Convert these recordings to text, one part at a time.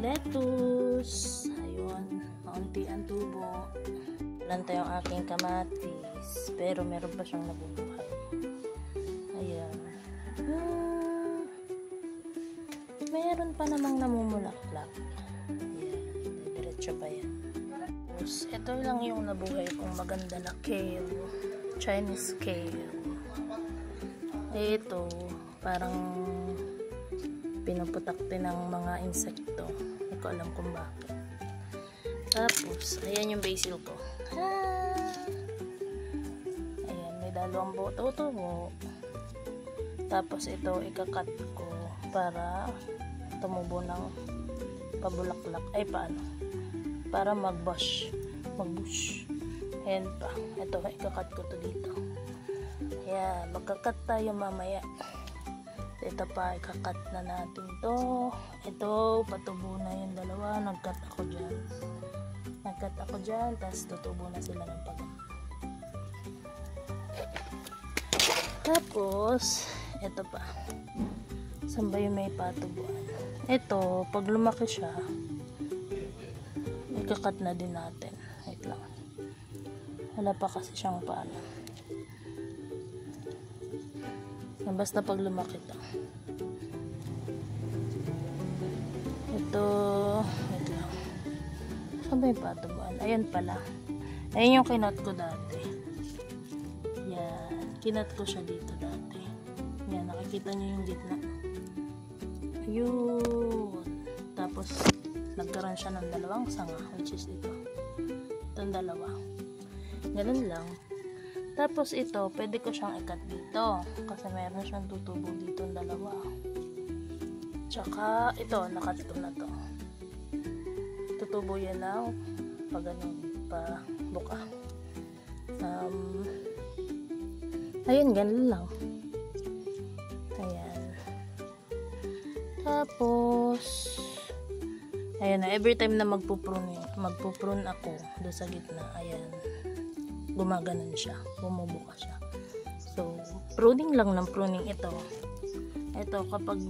lettuce. Ayun, kaunti ang tubo. Lanta yung aking kamatis, pero meron pa siyang nabubuhay. Ayan. Meron pa namang namumulaklak. Ayan, diretso pa yan. Tapos, ito lang yung nabuhay kong maganda na kale. Chinese kale. Ito, parang pinuputakti ng mga insekto. Hindi ko alam kung bakit. Tapos, ayan yung basil ko. Ayan, may dalawang tubo. Tapos, ito, ikakat ko para tumubo ng pabulaklak. Ay, paano? Para mag-bush. Ayan pa. Ito, ikakat ko to dito. Ayan, magkakat tayo mamaya. Ito pa, ikakat na natin to. Ito, patubo na yung dalawa. Nagkat ako dyan. Tapos tutubo na sila ng pagkat. Tapos, ito pa. Saan ba yung may patubuan? Ito, pag lumaki siya, ikakat na din natin. Wait lang. Wala pa kasi siyang paano. Basta pag lumaki ito. Ito, wait lang. Saan ba yung patubuan? Ayan pala. Ayan yung kinat ko dati. Yan. Kinat ko siya dito dati. Yan, nakikita nyo yung gitna. Ayun. Tapos, nagkaroon siya ng dalawang sanga, which is ito. Itong dalawa. Ganun lang. Tapos ito, pwede ko siyang ikat dito. Kasi meron siyang tutubo dito ng dalawa. Tsaka, ito, nakato na to. Tutubo yan na pag ganun, pa buka. Ayun, ganun lang. Ayan. Tapos, ayan na, every time na magpuprune ako doon sa gitna, ayan, gumaganon siya, bumubuka siya. So, pruning lang ng pruning ito. Ito, kapag,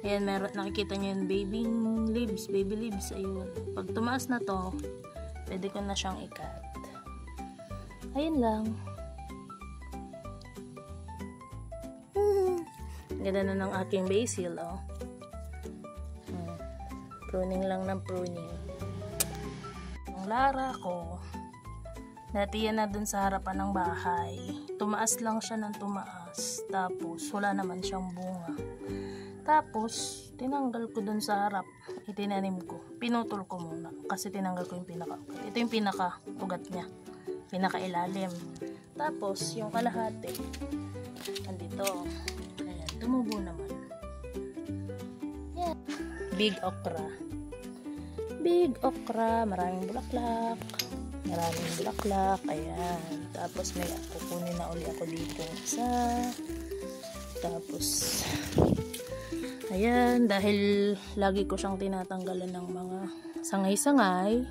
ayan, meron, nakikita nyo yung baby leaves, ayun. Pag tumaas na to, pwede ko na siyang ikat. Ayun lang. Ganda na ng aking basil, oh. Pruning lang ng pruning. Yung lara ko, natiyan na dun sa harapan ng bahay. Tumaas lang siya ng tumaas. Tapos, wala naman siyang bunga. Tapos, tinanggal ko dun sa harap. Itinanim ko. Pinutol ko muna. Kasi tinanggal ko yung pinaka-ugat. Ito yung pinaka-ugat niya. Pinaka-ilalim. Tapos, yung kalahati, andito. Ayan, tumubo naman. Yan. Big okra. Maraming bulaklak. Ayan. Tapos may kukunin na uli ako dito isa. Tapos ayan, dahil lagi ko siyang tinatanggalan ng mga sangay-sangay.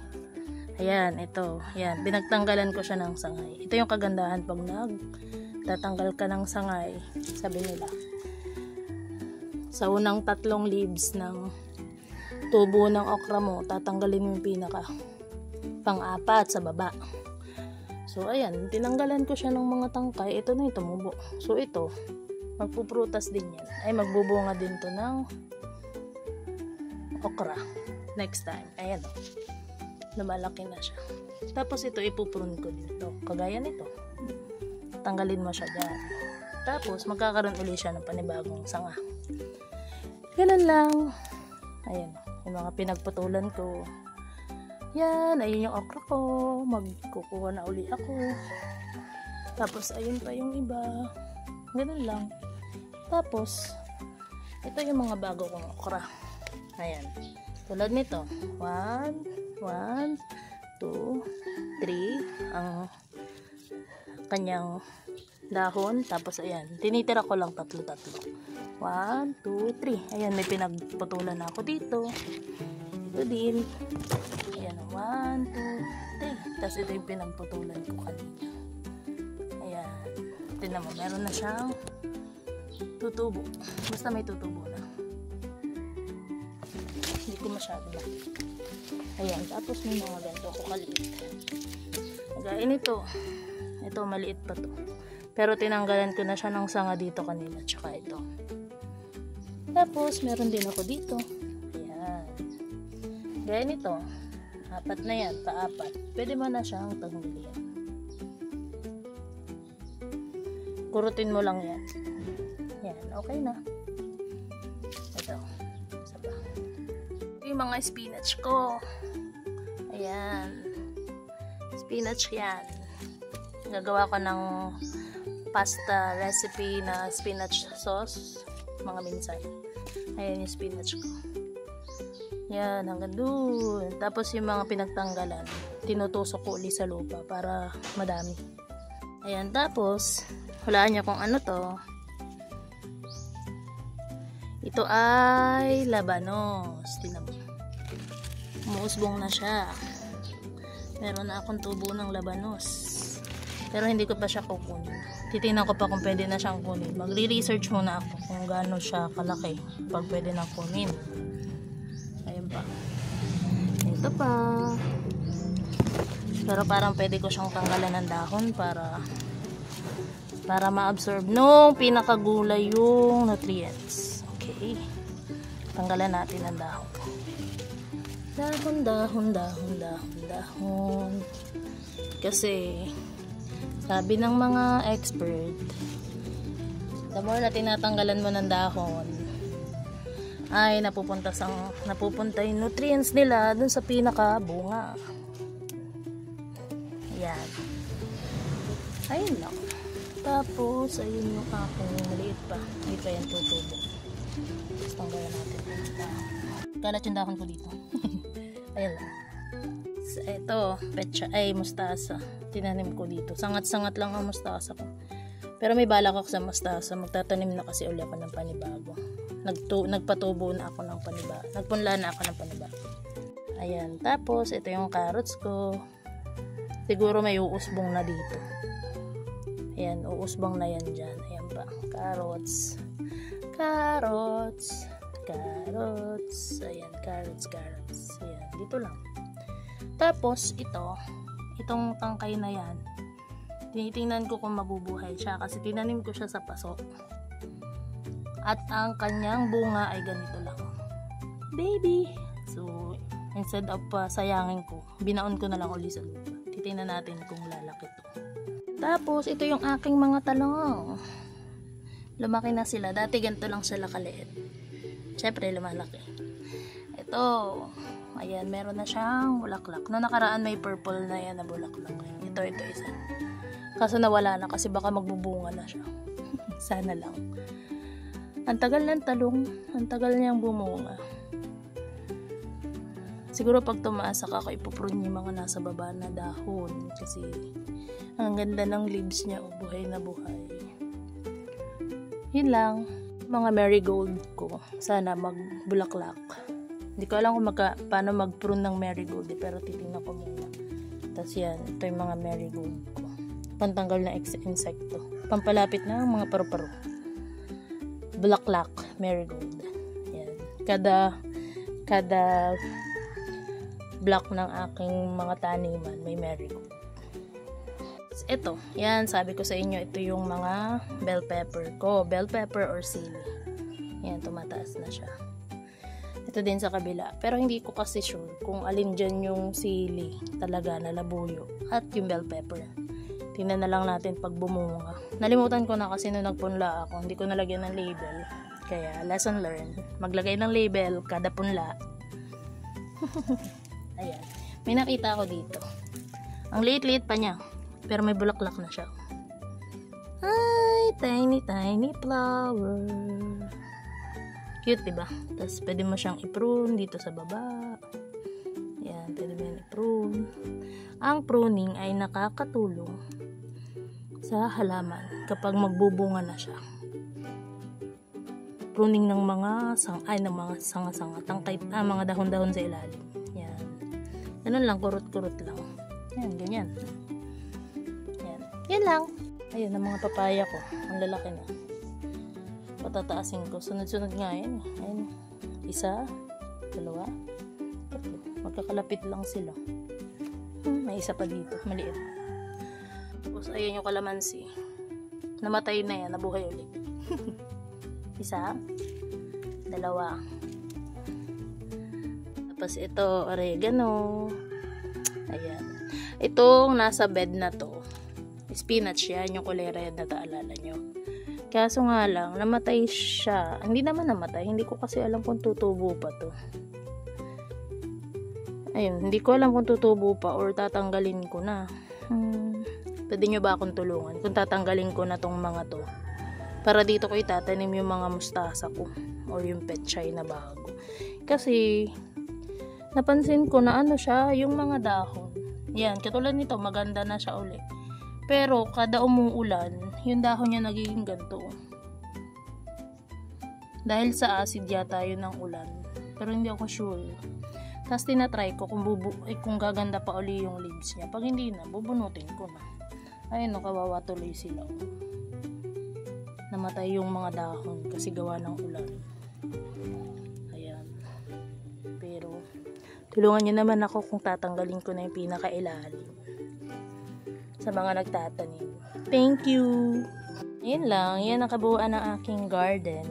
Ayan, ito. Ayan, pinagtanggalan ko siya ng sangay. Ito yung kagandahan pag nagtatanggal ka ng sangay, sabi nila. Sa unang 3 leaves ng tubo ng okra mo, tatanggalin mo yung pinaka pang-4 sa baba. So, ayan, tinanggalan ko siya ng mga tangkay. Ito na yung tumubo. So, ito, magpuprutas din yan. Ay, magbubunga din to ng okra. Next time. Ayan, lumalaki na siya. Tapos, ito, ipuprune ko dito. Kagaya nito. Tanggalin mo siya dyan. Tapos, magkakaroon ulit siya ng panibagong sanga. Ganun lang. Ayan, yung mga pinagputulan ko. Yan, ayun yung okra ko. Magkukuha na uli ako. Tapos, ayun pa yung iba. Ganun lang. Tapos, ito yung mga bago kong okra. Ayan. Tulad nito. 1, 2, 3. Ang kanyang dahon. Tapos, ayan. Tinitira ko lang 3. 1, 2, 3. Ayan, may pinagputulan na ako dito. Ito din. Ayan, 1, 2, 3. Tapos ito yung pinagputulan ko kanina. Ayan. Tignan mo, meron na siyang tutubo. Basta may tutubo na. Hindi ko ko masyado na. Ayan, tapos may mga ganito ako kaliit. Kagaya nito. Ito, maliit pa to. Pero tinanggalan ko na siya ng sanga dito kanina, tsaka ito. Tapos, meron din ako dito. Ayan. Gaya nito. 4 na yan, pa-4. Pwede mo na siyang tanggalin. Kurutin mo lang yan. Yan, okay na. Ito. Isa pa. Yung mga spinach ko. Ayan. Spinach yan. Gagawa ko ng pasta recipe na spinach sauce. Mga minsan. Ayan yung spinach ko. Yan, hanggang dun. Tapos yung mga pinagtanggalan, tinutusok ko ulit sa lupa para madami. Ayan, tapos, hulaan niyo kung ano to. Ito ay labanos. Tingnan mo. Umuusbong na siya. Meron na akong tubo ng labanos. Pero hindi ko pa siya kukunin. Titingnan ko pa kung pwede na siyang kunin. Magre-research muna ako kung gaano siya kalaki pag pwede na kunin. Ayun pa. Ito pa. Pero parang pwede ko siyang tanggalan ng dahon para ma-absorb nung pinakagulay yung nutrients. Okay. Tanggalan natin ang dahon. Dahon. Kasi sabi ng mga expert, the more na tinatanggalan mo ng dahon, ay napupunta yung nutrients nila dun sa pinaka bunga. Yan. Ayun lang. Tapos, ayun yung aking maliit pa. Hindi pa yan tutubo. Tapos tanggalan natin. Kalat yung dahon ko dito. Ayun lang. So, ito, petsa, mustasa. Tinanim ko dito. Sangat-sangat lang ang mustasa ko. Pero may balak ako sa mustasa. Magtatanim na kasi uli ako ng panibago. Nagpatubo na ako ng panibago. Nagpunla na ako ng panibago. Ayan. Tapos, ito yung carrots ko. Siguro may uusbong na dito. Ayan, uusbong na yan dyan. Ayan pa. Carrots. Ayan, carrots. Ayan, dito lang. Tapos, itong tangkay na yan, tinitingnan ko kung mabubuhay siya kasi tinanim ko siya sa paso. At ang kanyang bunga ay ganito lang. Baby! So, instead of sayangin ko, binaon ko na lang ulit sa lupa. Titingnan natin kung lalaki to. Tapos, ito yung aking mga talong. Lumaki na sila. Dati ganito lang sila kaliit. Siyempre, lumalaki. Ito. Ayan, meron na siyang bulaklak. Noong nakaraan, may purple na yan na bulaklak. Ito isa. Kaso nawala na kasi baka magbubunga na siya. Sana lang. Ang tagal ng talong. Ang tagal niyang bumunga. Siguro pag tumaas ako ipuprune yung mga nasa baba na dahon. Kasi ang ganda ng leaves niya. Buhay na buhay. Yun lang. Mga marigold ko. Sana magbulaklak. Hindi ko alam kung paano mag-prune ng marigold pero titingnan ko muna. Tapos yan, ito yung mga marigold ko. Pantanggal na insekto. Pampalapit na mga paru-paro. Bulaklak, marigold. Yan. Kada block ng aking mga taniman may marigold. Ito, yan, sabi ko sa inyo, ito yung mga bell pepper ko. Bell pepper or sili. Yan, tumataas na siya. Ito din sa kabila. Pero hindi ko kasi sure kung alin dyan yung sili talaga na labuyo at yung bell pepper. Tingnan na lang natin pag bumunga. Nalimutan ko na kasi nung nagpunla ako, hindi ko nalagyan ng label. Kaya, lesson learned. Maglagay ng label kada punla. Ayan. May nakita ako dito. Ang liit-liit pa niya. Pero may bulaklak na siya. Ay, tiny flower. Cute, diba? Tapos, pwede mo siyang i-prune dito sa baba. Yan, pwede mo yan i-prune. Ang pruning ay nakakatulong sa halaman kapag magbubunga na siya. Pruning ng mga sanga-sanga, mga dahon-dahon sa ilalim. Yan. Ganun lang, kurot-kurot lang. Yan, ganyan. Yan. Yan lang. Ayun, ang mga papaya ko. Ang lalaki na. Patataasin ko. Sunod-sunod nga yan. Ayun. Isa. Dalawa. Tatlo. Magkakalapit lang sila. May isa pa dito. Maliit. Tapos, ayan yung kalamansi. Namatay na yan. Nabuhay ulit. Isa. Dalawa. Tapos, ito, oregano. Ayan. Itong nasa bed na to, spinach yan. Yung kulay red na taalala nyo. Kaso nga lang, namatay siya. Hindi naman namatay. Hindi ko kasi alam kung tutubo pa to. Ayun, hindi ko alam kung tutubo pa or tatanggalin ko na. Pwede nyo ba akong tulungan kung tatanggalin ko na tong mga to? Para dito ko itatanim yung mga mustasa ko or yung pechay na bago. Kasi, napansin ko na ano siya, yung mga dahon. Yan, katulad nito, maganda na siya uli. Pero, kada umuulan, yung dahon niya nagiging ganito. Dahil sa acid yata yun ng ulan. Pero hindi ako sure. Tapos tinatry ko kung gaganda pa uli yung leaves niya. Pag hindi na, bubunutin ko na. Ayun, no, kawawa tuloy sila. Namatay yung mga dahon kasi gawa ng ulan. Ayan. Pero, tulungan niyo naman ako kung tatanggalin ko na yung pinakailalim. Sa mga nagtatanim. Thank you! Yan lang. Yan ang kabuuan ng aking garden.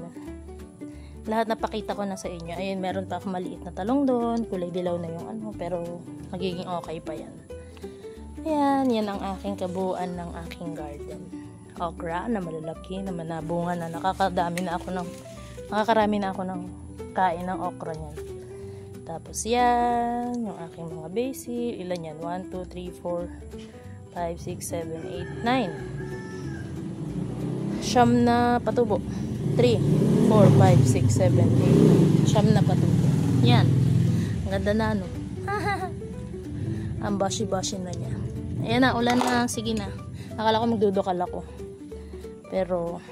Lahat napakita ko na sa inyo. Ayun, meron pa akong maliit na talong doon. Kulay dilaw na yung ano. Pero, magiging okay pa yan. Ayan, yan ang aking kabuuan ng aking garden. Okra na malalaki, na manabunga na. Nakakarami na ako ng kain ng okra niyan. Tapos yan, yung aking mga basil. Ilan yan? 1, 2, 3, 4, 5, 6, 7, 8, 9. Siyam na patubo. 3, 4, 5, 6, 7, 8. Siyam na patubo. Yan. Ang ganda na, no? Ang bashi-bashi na niya. Ayan na, ulan na. Sige na. Akala ko magdudukal ako. Pero,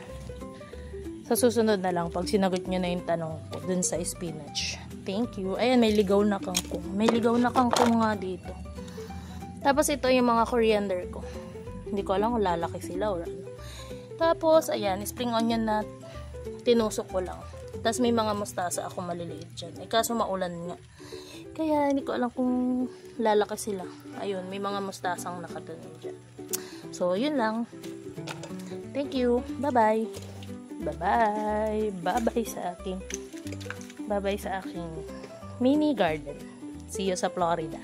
sa susunod na lang, pag sinagot nyo na yung tanong ko dun sa spinach. Thank you. Ayan, may ligaw na kangkong. May ligaw na kangkong nga dito. Tapos, ito yung mga coriander ko. Hindi ko alam kung lalaki sila or ano. Tapos, ayan, spring onion na tinusok ko lang. Tapos, may mga mustasa ako maliliit dyan. Kaso maulan nga. Kaya, hindi ko alam kung lalaki sila. Ayun, may mga mustasang nakatanim dyan. So, yun lang. Thank you. Bye-bye. Bye-bye. Bye-bye sa aking mini garden. See you sa Florida.